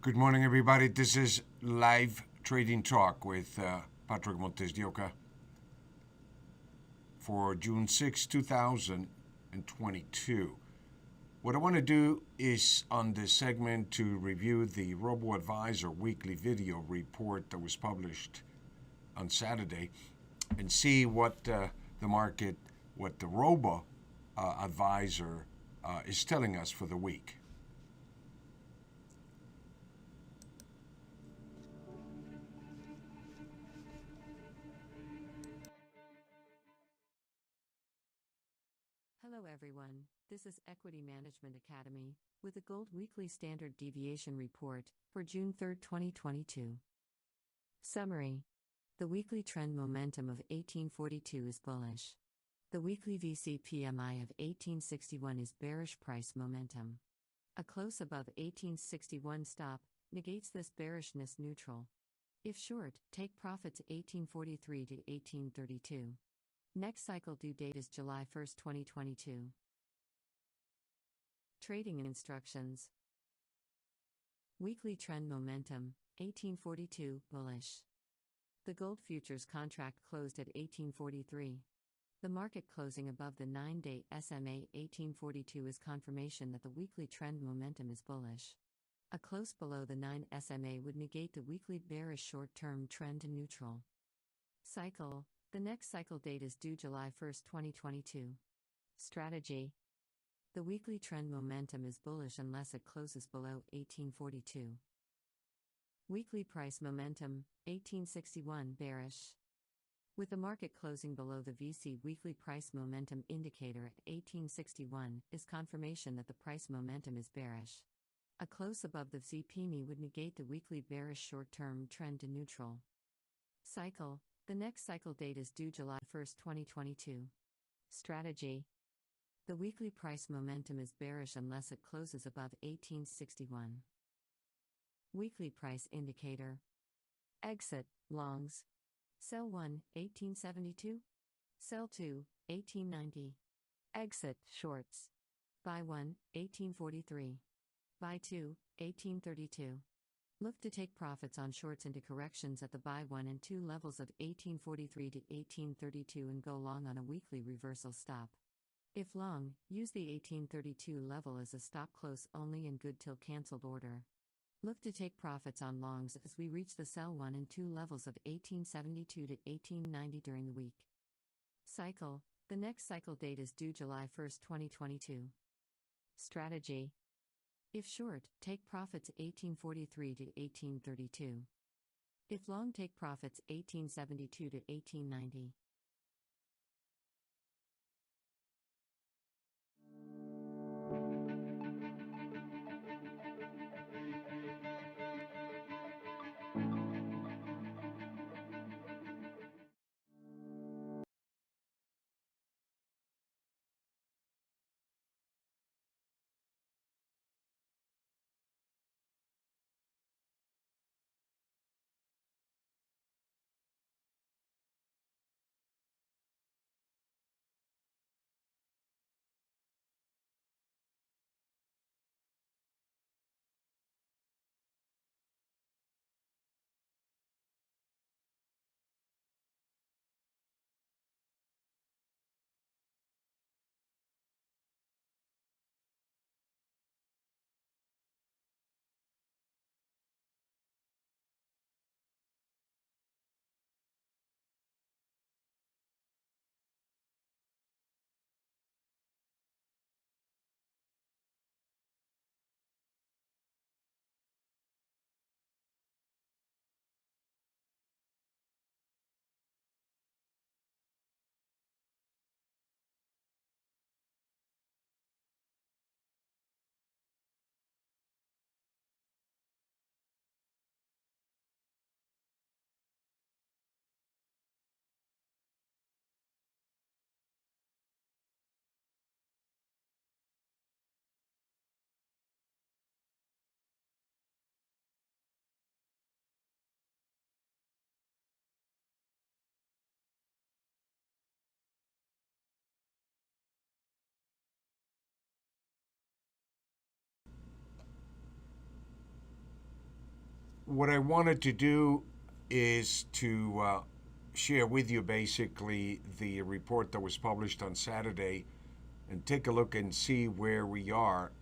Good morning, everybody. This is live trading talk with Patrick MontesDeOca for June 6, 2022. What I want to do is on this segment to review the Robo-Advisor weekly video report that was published on Saturday and see what the market, what the Robo-Advisor is telling us for the week. Hello everyone, this is Equity Management Academy with the Gold Weekly Standard Deviation Report for June 3, 2022. Summary. The weekly trend momentum of 1842 is bullish. The weekly VC PMI of 1861 is bearish price momentum. A close above 1861 stop negates this bearishness neutral. If short, take profits 1843 to 1832. Next cycle due date is July 1, 2022. Trading instructions. Weekly trend momentum, 1842, bullish. The gold futures contract closed at 1843. The market closing above the 9-day SMA 1842 is confirmation that the weekly trend momentum is bullish. A close below the 9 SMA would negate the weekly bearish short-term trend to neutral. Cycle. The next cycle date is due July 1, 2022. Strategy. The weekly trend momentum is bullish unless it closes below 1842. Weekly price momentum, 1861, bearish. With the market closing below the VC weekly price momentum indicator at 1861 is confirmation that the price momentum is bearish. A close above the VPMI would negate the weekly bearish short-term trend to neutral. Cycle. The next cycle date is due July 1, 2022. Strategy. The weekly price momentum is bearish unless it closes above 1861. Weekly price indicator. Exit, longs. Sell 1, 1872. Sell 2, 1890. Exit, shorts. Buy 1, 1843. Buy 2, 1832. Look to take profits on shorts into corrections at the buy 1 and 2 levels of 1843 to 1832 and go long on a weekly reversal stop. If long, use the 1832 level as a stop close only in good till cancelled order. Look to take profits on longs as we reach the sell 1 and 2 levels of 1872 to 1890 during the week. Cycle. The next cycle date is due July 1, 2022. Strategy. If short, take profits 1843 to 1832. If long, take profits 1872 to 1890. what I wanted to do is to share with you basically the report that was published on Saturday and take a look and see where we are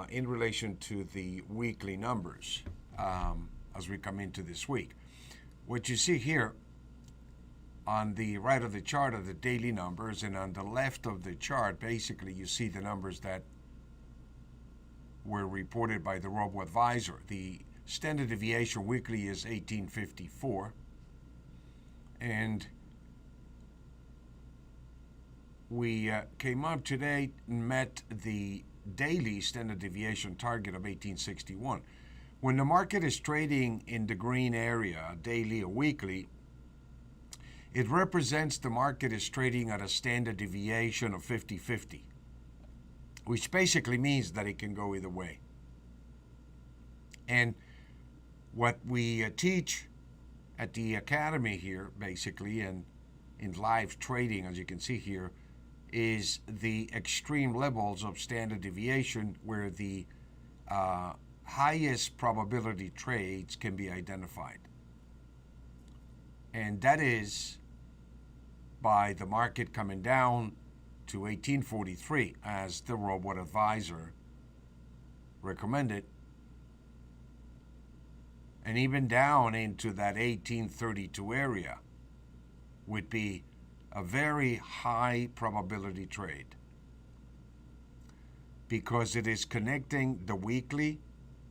in relation to the weekly numbers as we come into this week. What you see here on the right of the chart are the daily numbers, and on the left of the chart, basically, you see the numbers that were reported by the robo-advisor. The standard deviation weekly is 1854, and we came up today and met the daily standard deviation target of 1861. When the market is trading in the green area, daily or weekly, it represents the market is trading at a standard deviation of 50-50, which basically means that it can go either way. And what we teach at the academy here, basically, and in live trading, as you can see here, is the extreme levels of standard deviation where the highest probability trades can be identified. And that is by the market coming down to 1843 as the robot advisor recommended, and even down into that 1832 area would be a very high probability trade because it is connecting the weekly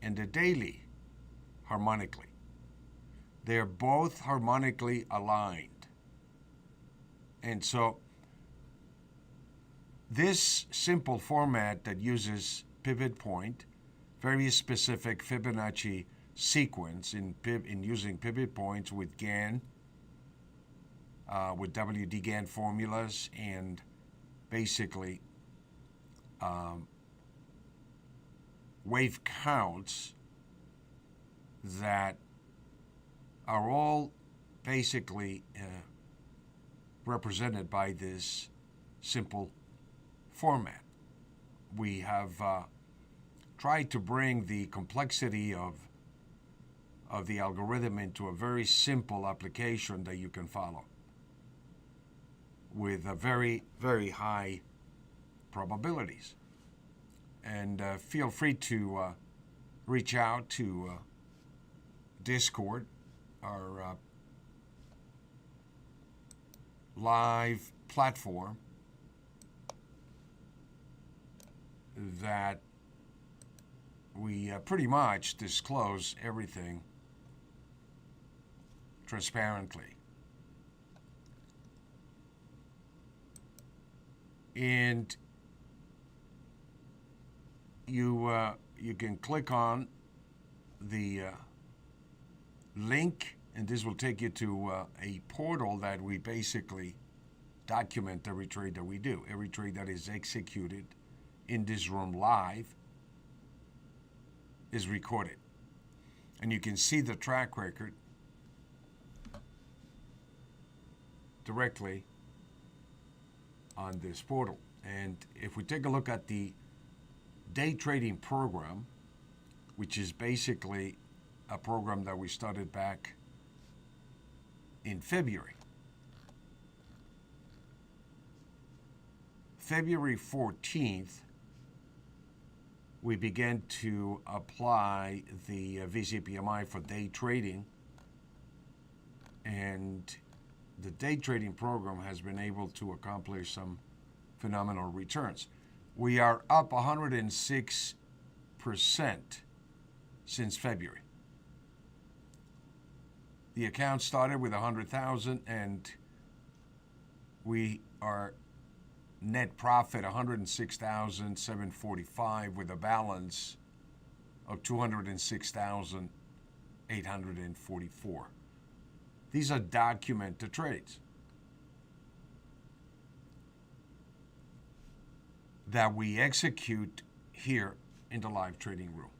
and the daily harmonically. They're both harmonically aligned. And so this simple format that uses pivot point, very specific Fibonacci sequence in using pivot points with GAN, with WD GAN formulas, and basically wave counts that are all basically represented by this simple format. We have tried to bring the complexity of the algorithm into a very simple application that you can follow with a very, very high probabilities. And feel free to reach out to Discord, our live platform that we pretty much disclose everything transparently. And you can click on the link, and this will take you to a portal that we basically document every trade that we do. Every trade that is executed in this room live is recorded. And you can see the track record directly on this portal. And if we take a look at the day trading program, which is basically a program that we started back in February. February 14th, we began to apply the VCPMI for day trading, and the day trading program has been able to accomplish some phenomenal returns. We are up 106% since February. The account started with 100,000, and we are net profit 106,745 with a balance of 206,844. These are documented trades that we execute here in the live trading room.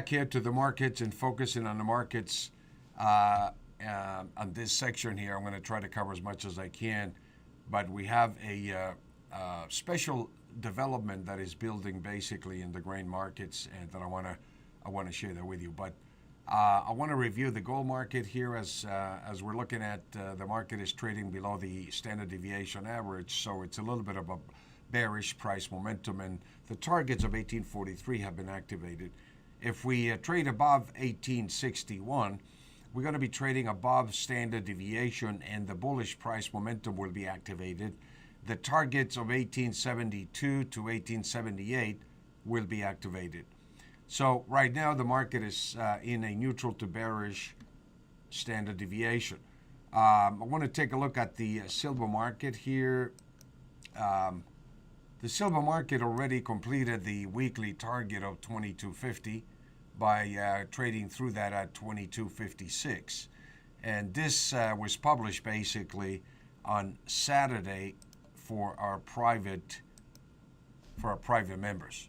back here to the markets and focusing on the markets on this section here. I'm going to try to cover as much as I can, but we have a special development that is building basically in the grain markets, and that I want to share that with you. But I want to review the gold market here as we're looking at the market is trading below the standard deviation average, so it's a little bit of a bearish price momentum, and the targets of 1843 have been activated. If we trade above 1861, we're going to be trading above standard deviation, and the bullish price momentum will be activated. The targets of 1872 to 1878 will be activated. So right now the market is in a neutral to bearish standard deviation. I want to take a look at the silver market here. The silver market already completed the weekly target of 2250 by trading through that at 2256. And this was published basically on Saturday for our private members.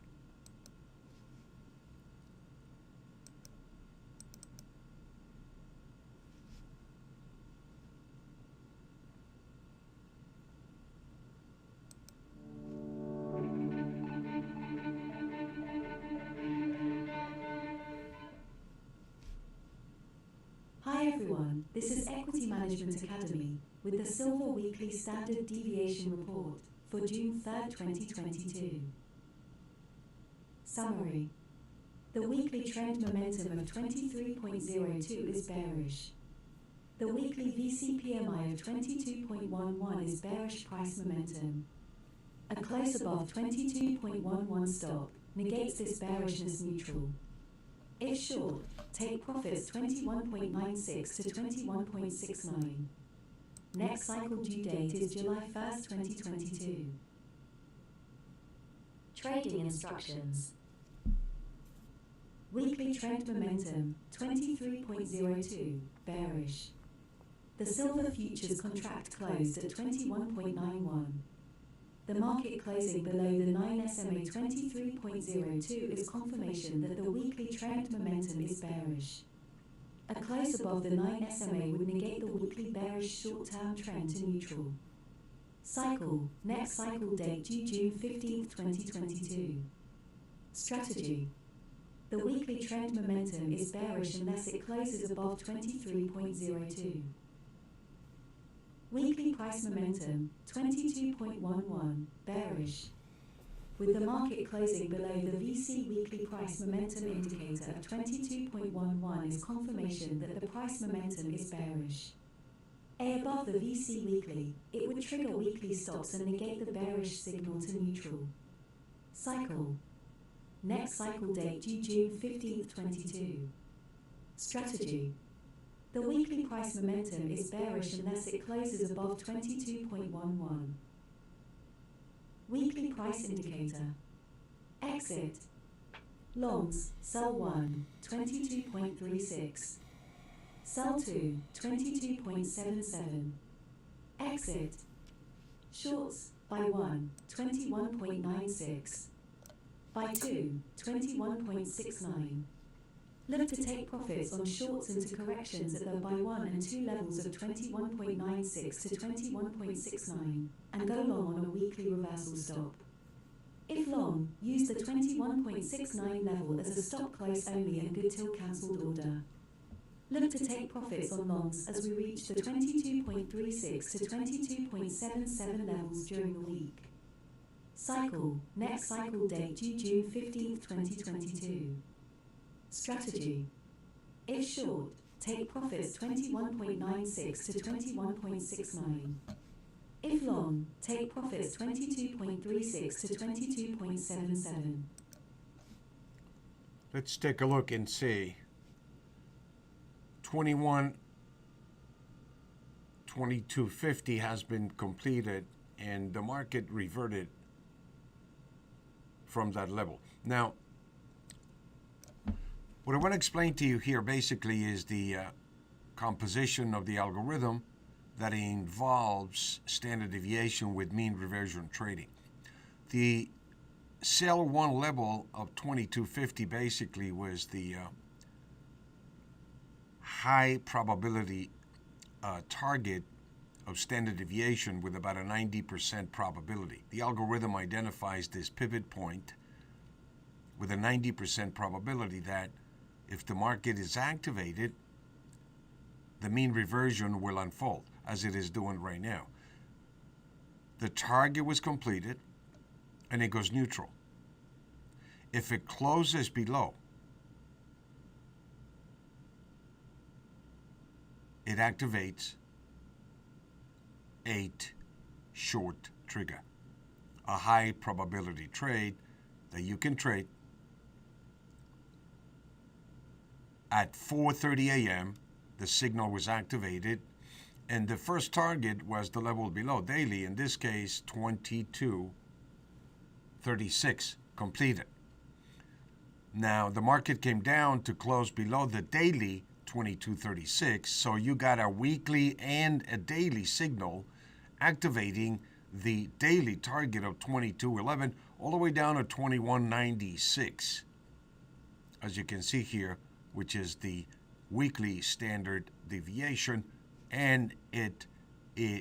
Hi everyone, this is Equity Management Academy with the Silver Weekly Standard Deviation Report for June 3rd, 2022. Summary. The weekly trend momentum of 23.02 is bearish. The weekly VC-PMI of 22.11 is bearish price momentum. A close above 22.11 stop negates this bearishness neutral. If short, take profits 21.96 to 21.69. Next cycle due date is July 1st, 2022. Trading instructions. Weekly trend momentum 23.02, bearish. The silver futures contract closed at 21.91. The market closing below the 9 SMA 23.02 is confirmation that the weekly trend momentum is bearish. A close above the 9 SMA would negate the weekly bearish short-term trend to neutral. Cycle, next cycle date due June 15, 2022. Strategy. The weekly trend momentum is bearish unless it closes above 23.02. Weekly price momentum, 22.11, bearish. With the market closing below the VC weekly price momentum indicator of 22.11 is confirmation that the price momentum is bearish. A above the VC weekly, it would trigger weekly stops and negate the bearish signal to neutral. Cycle. Next cycle date due June 15, 22. Strategy. The weekly price momentum is bearish unless it closes above 22.11. Weekly price indicator. Exit. Longs, sell 1, 22.36. Sell 2, 22.77. Exit. Shorts, buy 1, 21.96. Buy 2, 21.69. Look to take profits on shorts into corrections at the buy 1 and 2 levels of 21.96 to 21.69, and go long on a weekly reversal stop. If long, use the 21.69 level as a stop close only and good till cancelled order. Look to take profits on longs as we reach the 22.36 to 22.77 levels during the week. Cycle, next cycle date due June 15, 2022. Strategy. If short, take profits 21.96 to 21.69. If long, take profits 22.36 to 22.77. Let's take a look and see. 2250 has been completed, and the market reverted from that level. Now, what I want to explain to you here basically is the composition of the algorithm that involves standard deviation with mean reversion trading. The sell one level of 2250 basically was the high probability target of standard deviation with about a 90% probability. The algorithm identifies this pivot point with a 90% probability that if the market is activated, the mean reversion will unfold, as it is doing right now. The target was completed, and it goes neutral. If it closes below, it activates 8 short trigger, a high probability trade that you can trade at 4:30 a.m. The signal was activated, and the first target was the level below daily, in this case 2236, completed. Now the market came down to close below the daily 2236, so you got a weekly and a daily signal activating the daily target of 2211 all the way down to 2196, as you can see here, which is the weekly standard deviation, and it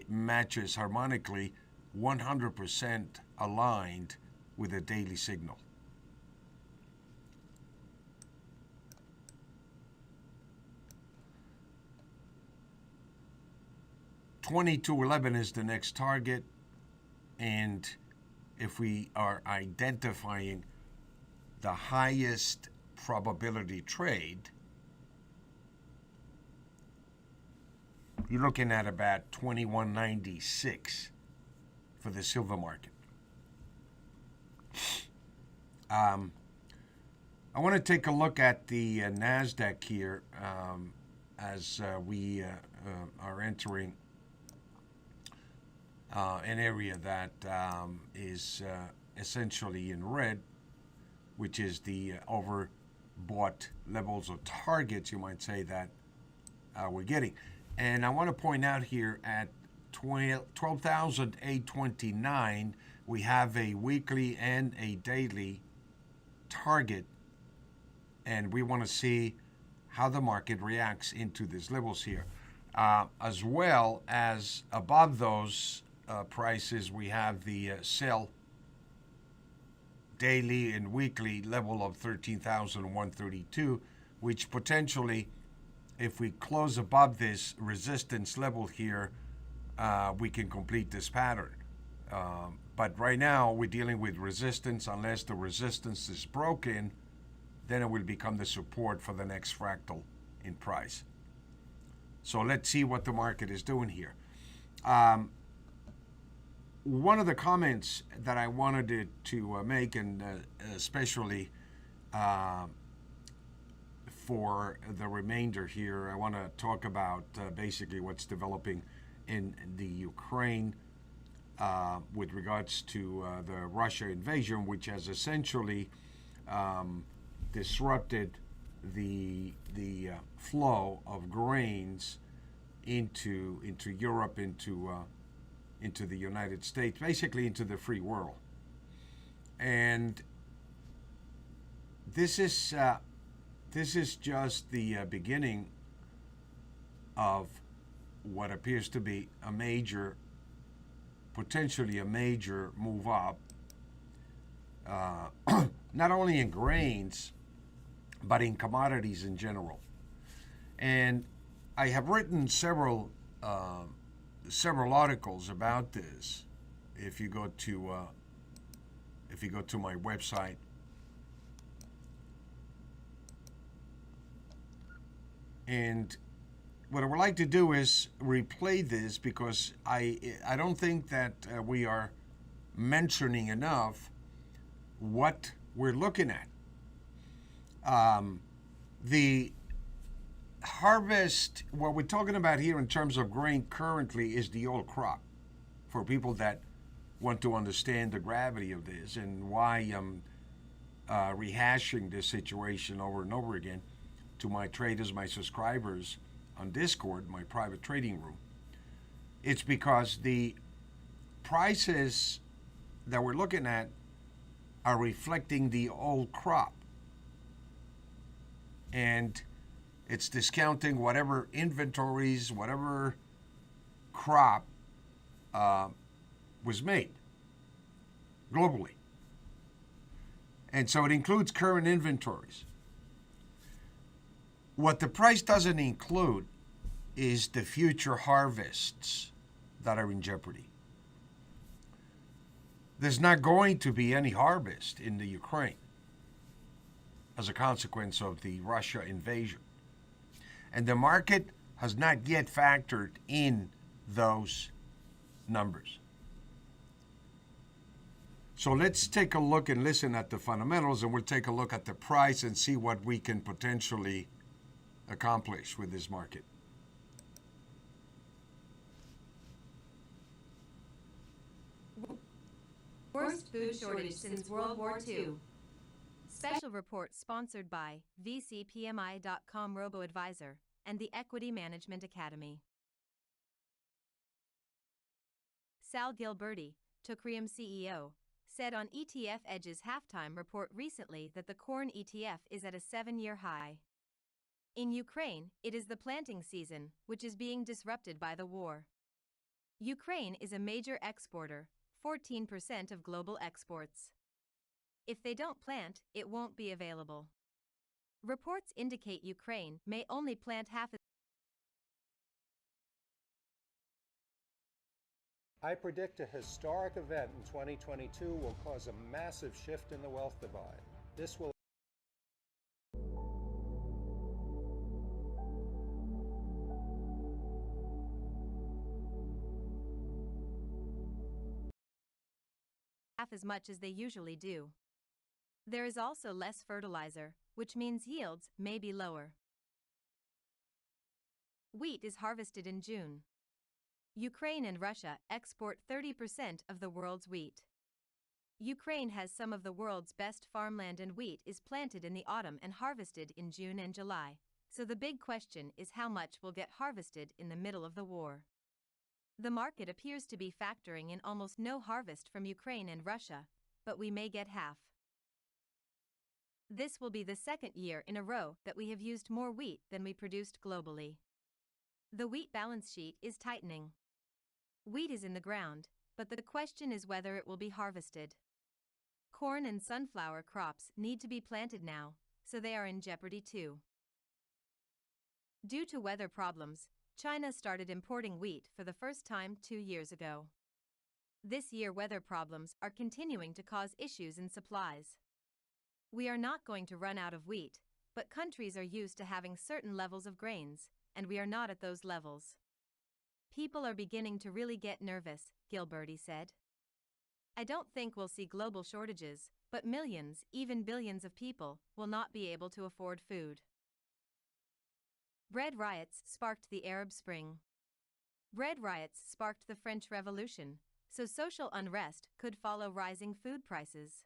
matches harmonically 100% aligned with a daily signal. $22.11 is the next target, and if we are identifying the highest probability trade, you're looking at about 2196 for the silver market. I want to take a look at the NASDAQ here as we are entering an area that is essentially in red, which is the overbought levels or targets, you might say, that we're getting. And I want to point out here at 12,829, we have a weekly and a daily target, and we want to see how the market reacts into these levels here. As well as above those prices, we have the sell daily and weekly level of 13,132, which potentially, if we close above this resistance level here, we can complete this pattern. But right now, we're dealing with resistance. Unless the resistance is broken, then it will become the support for the next fractal in price. So let's see what the market is doing here. One of the comments that I wanted to make, and especially for the remainder here, I want to talk about basically what's developing in the Ukraine with regards to the Russia invasion, which has essentially disrupted the flow of grains into Europe, into the United States, basically into the free world. And this is just the beginning of what appears to be a major, potentially a major move up, not only in grains, but in commodities in general. And I have written several articles about this. If you go to my website, and what I would like to do is replay this, because I don't think that we are mentioning enough what we're looking at. The harvest, what we're talking about here in terms of grain currently, is the old crop. For people that want to understand the gravity of this and why I'm rehashing this situation over and over again to my traders, my subscribers on Discord, my private trading room, it's because the prices that we're looking at are reflecting the old crop. And it's discounting whatever inventories, whatever crop was made globally. And so it includes current inventories. What the price doesn't include is the future harvests that are in jeopardy. There's not going to be any harvest in the Ukraine as a consequence of the Russia invasion. And the market has not yet factored in those numbers. So let's take a look and listen at the fundamentals, and we'll take a look at the price and see what we can potentially accomplish with this market. Worst food shortage since World War II. Special report sponsored by VCPMI.com Robo-Advisor and the Equity Management Academy. Sal Gilberti, Tokrium CEO, said on ETF Edge's halftime report recently that the corn ETF is at a 7-year high. In Ukraine, it is the planting season, which is being disrupted by the war. Ukraine is a major exporter, 14% of global exports. If they don't plant, it won't be available. Reports indicate Ukraine may only plant half. I predict a historic event in 2022 will cause a massive shift in the wealth divide. This will half as much as they usually do. There is also less fertilizer, which means yields may be lower. Wheat is harvested in June. Ukraine and Russia export 30% of the world's wheat. Ukraine has some of the world's best farmland, and wheat is planted in the autumn and harvested in June and July. So the big question is how much will get harvested in the middle of the war. The market appears to be factoring in almost no harvest from Ukraine and Russia, but we may get half. This will be the second year in a row that we have used more wheat than we produced globally. The wheat balance sheet is tightening. Wheat is in the ground, but the question is whether it will be harvested. Corn and sunflower crops need to be planted now, so they are in jeopardy too. Due to weather problems, China started importing wheat for the first time 2 years ago. This year, weather problems are continuing to cause issues in supplies. We are not going to run out of wheat, but countries are used to having certain levels of grains, and we are not at those levels. People are beginning to really get nervous, Gilberti said. I don't think we'll see global shortages, but millions, even billions of people will not be able to afford food. Bread riots sparked the Arab Spring. Bread riots sparked the French Revolution, so social unrest could follow rising food prices.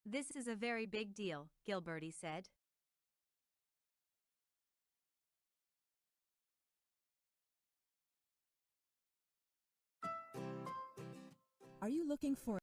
This is a very big deal, Gilberti said. Are you looking for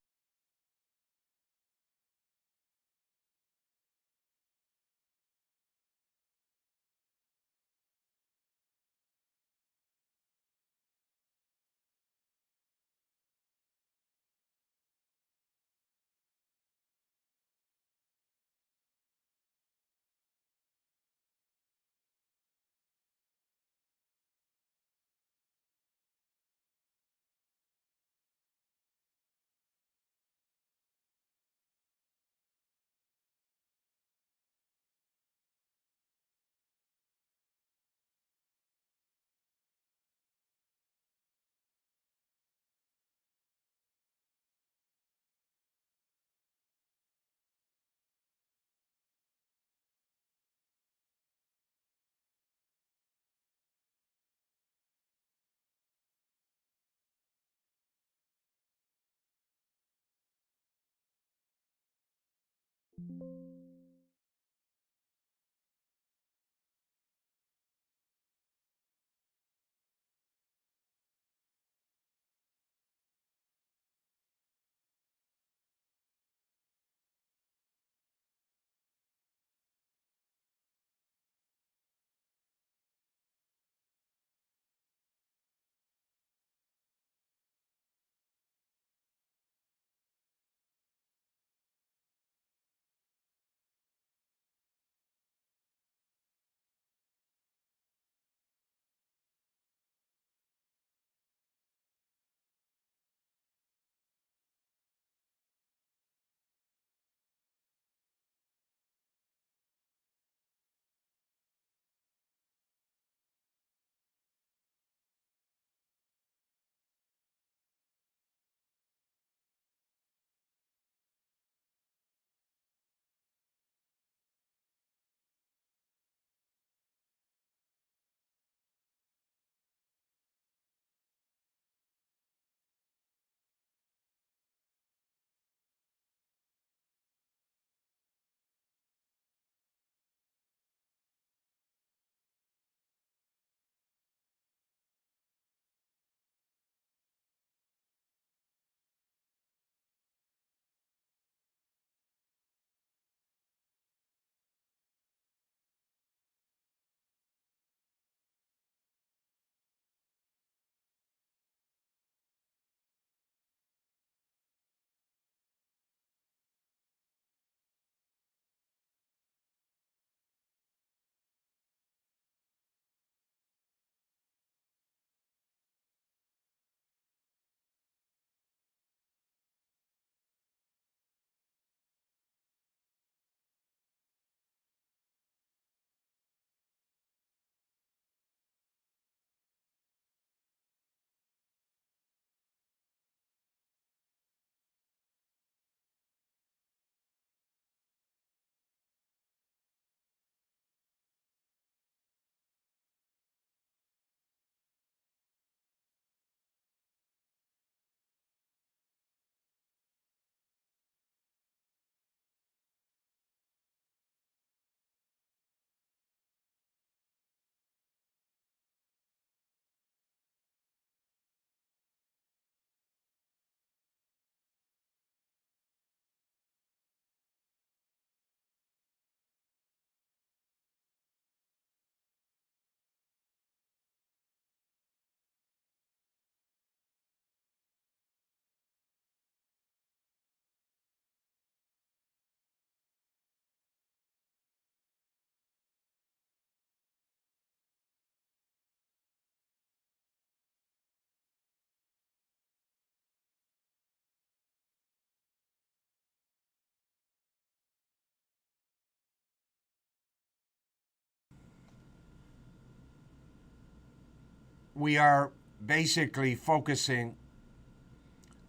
we are basically focusing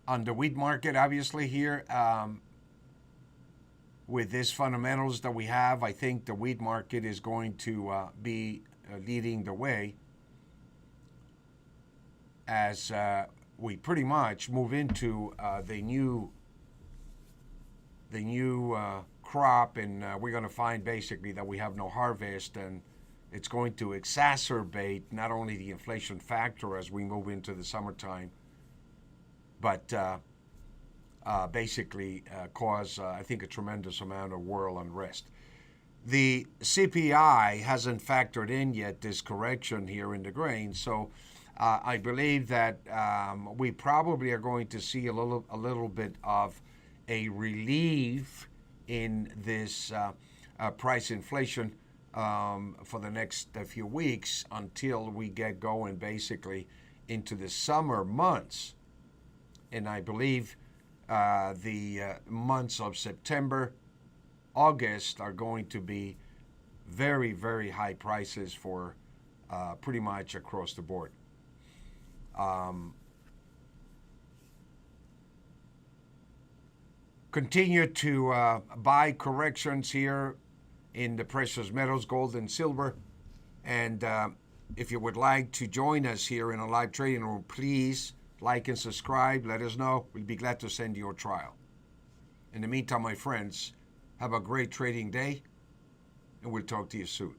on the wheat market, obviously, here. With these fundamentals that we have, I think the wheat market is going to be leading the way as we pretty much move into the new crop, and we're going to find basically that we have no harvest, and it's going to exacerbate not only the inflation factor as we move into the summertime, but basically cause, I think, a tremendous amount of world unrest. The CPI hasn't factored in yet this correction here in the grain, so I believe that we probably are going to see a little bit of a relief in this price inflation for the next few weeks until we get going basically into the summer months. And I believe the months of September, August are going to be very, very high prices for pretty much across the board. Continue to buy corrections here in the precious metals, gold and silver. And if you would like to join us here in a live trading room, please like and subscribe. Let us know. We'll be glad to send you a trial. In the meantime, my friends, have a great trading day, and we'll talk to you soon.